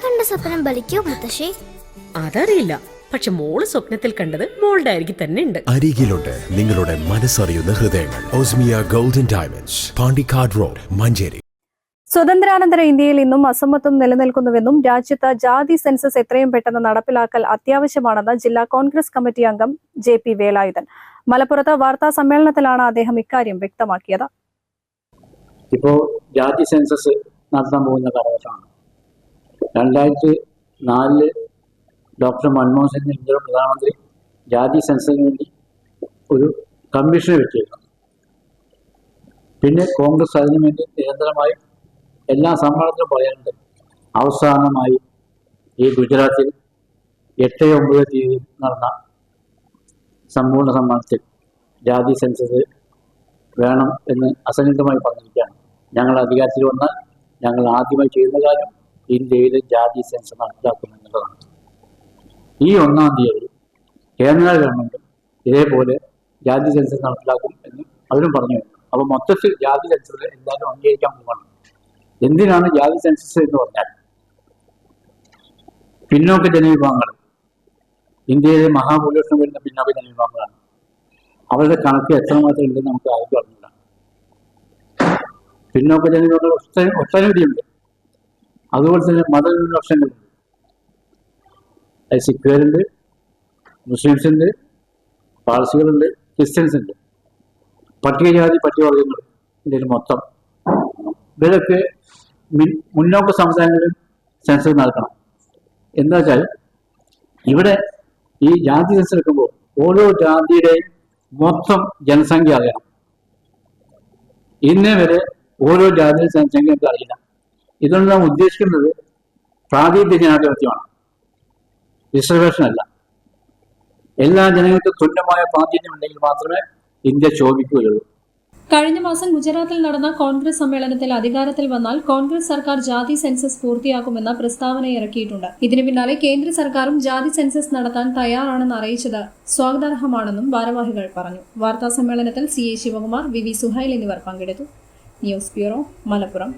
കണ്ട സ്വപ്നം ബലിക്കോ മുത്തശ്ശി? അതറിയില്ല, പക്ഷെ മോള് സ്വപ്നത്തിൽ കണ്ടത് മോളുടെ അരികിൽ തന്നെ ഉണ്ട്. അരികിലുണ്ട് നിങ്ങളുടെ മനസ്സറിയുന്ന ഹൃദയങ്ങൾ. Osmia golden diamonds, Pandikkad road, Manjeri. സ്വതന്ത്രാനന്തര ഇന്ത്യയിൽ ഇന്നും അസമത്വം നിലനിൽക്കുന്നുവെന്നും രാജ്യത്ത് ജാതി സെൻസസ് എത്രയും പെട്ടെന്ന് നടപ്പിലാക്കൽ അത്യാവശ്യമാണെന്ന് ജില്ലാ കോൺഗ്രസ് കമ്മിറ്റി അംഗം JP വേലായുധൻ മലപ്പുറത്ത് വാർത്താ സമ്മേളനത്തിലാണ് അദ്ദേഹം ഇക്കാര്യം വ്യക്തമാക്കിയത്. ഇപ്പോൾ ജാതി സെൻസസ് നടത്താൻ പോകുന്ന കാലഘട്ടമാണ്. 2004 ഡോക്ടർ മൻമോഹൻ സിംഗ് ഇന്ത്യയുടെ പ്രധാനമന്ത്രി ജാതി സെൻസസിന് വേണ്ടി ഒരു കമ്മീഷനെ വെച്ചിരുന്നു. പിന്നെ കോൺഗ്രസ് അതിനു വേണ്ടി നിരന്തരമായി എല്ലാ സമ്മേളനത്തിലും പറയാറുണ്ട്. അവസാനമായി ഈ ഗുജറാത്തിൽ 8-9 തീയതി നടന്ന സമ്പൂർണ്ണ സമ്മേളനത്തിൽ ജാതി സെൻസസ് വേണം എന്ന് അസന്നിഗ്ധമായി പറഞ്ഞിരിക്കുകയാണ്. ഞങ്ങൾ അധികാരത്തിൽ വന്നാൽ ഞങ്ങൾ ആദ്യമായി ചെയ്യുന്ന കാര്യം ഇന്ത്യയിൽ ജാതി സെൻസസ് നടപ്പിലാക്കും എന്നുള്ളതാണ്. ഈ 1-ാം തീയതി കേന്ദ്ര ഗവൺമെൻറ്റും ഇതേപോലെ ജാതി സെൻസസ് നടപ്പിലാക്കും എന്ന് അവരും പറഞ്ഞു വരുന്നു. അപ്പോൾ മൊത്തത്തിൽ ജാതി സെൻസസ് എല്ലാവരും അംഗീകരിക്കാൻ പോകണം. എന്തിനാണ് ജാതി സെൻസസ് എന്ന് പറഞ്ഞാൽ, പിന്നോക്ക ജനവിഭാഗങ്ങൾ ഇന്ത്യയിലെ മഹാഭൂരിപക്ഷം വരുന്ന പിന്നോക്ക ജനവിഭാഗങ്ങളാണ്. അവരുടെ കണക്ക് എത്രമാത്രം ഉണ്ടെന്ന് നമുക്ക് ആർക്കും അറിയില്ല. പിന്നോക്ക ജനവിഭാഗങ്ങൾ ഒട്ടനവധിയുണ്ട്. അതുപോലെ തന്നെ മതന്യൂനപക്ഷങ്ങളുണ്ട്. സിഖുകാരുണ്ട്, മുസ്ലിംസ് ഉണ്ട്, പാഴ്സികളുണ്ട്, ക്രിസ്ത്യൻസ് ഉണ്ട്, പട്ടികജാതി പട്ടികവർഗങ്ങൾ ഇന്ത്യയിൽ മൊത്തം. ഇവരൊക്കെ മുന്നോക്ക സമുദായങ്ങളിൽ സെൻസസ് നടക്കണം. എന്താ വെച്ചാൽ ഇവിടെ ഈ ജാതി സെൻസസ് എടുക്കുമ്പോൾ ഓരോ ജാതിയുടെയും മൊത്തം ജനസംഖ്യ അറിയണം. ഇന്നേ വരെ ഓരോ ജാതിയുടെ ജനസംഖ്യ നമുക്ക് അറിയില്ല. ഇതുകൊണ്ട് നാം ഉദ്ദേശിക്കുന്നത് പ്രാതിനിധ്യ ജനാധിപത്യമാണ്, റിസർവേഷൻ അല്ല. എല്ലാ ജനങ്ങൾക്കും തുല്യമായ പ്രാതിനിധ്യം ഉണ്ടെങ്കിൽ മാത്രമേ ഇന്ത്യ ശോഭിക്കുകയുള്ളൂ. കഴിഞ്ഞ മാസം ഗുജറാത്തിൽ നടന്ന കോൺഗ്രസ് സമ്മേളനത്തിൽ അധികാരത്തിൽ വന്നാൽ കോൺഗ്രസ് സർക്കാർ ജാതി സെൻസസ് പൂർത്തിയാക്കുമെന്ന പ്രസ്താവന ഇറക്കിയിട്ടുണ്ട്. ഇതിനു പിന്നാലെ കേന്ദ്ര സർക്കാരും ജാതി സെൻസസ് നടത്താൻ തയ്യാറാണെന്ന് അറിയിച്ചത് സ്വാഗതാർഹമാണെന്നും ഭാരവാഹികൾ പറഞ്ഞു. വാർത്താ സമ്മേളനത്തിൽ CA ശിവകുമാർ, VV സുഹൈൽ എന്നിവർ പങ്കെടുത്തു. News bureau, Malappuram.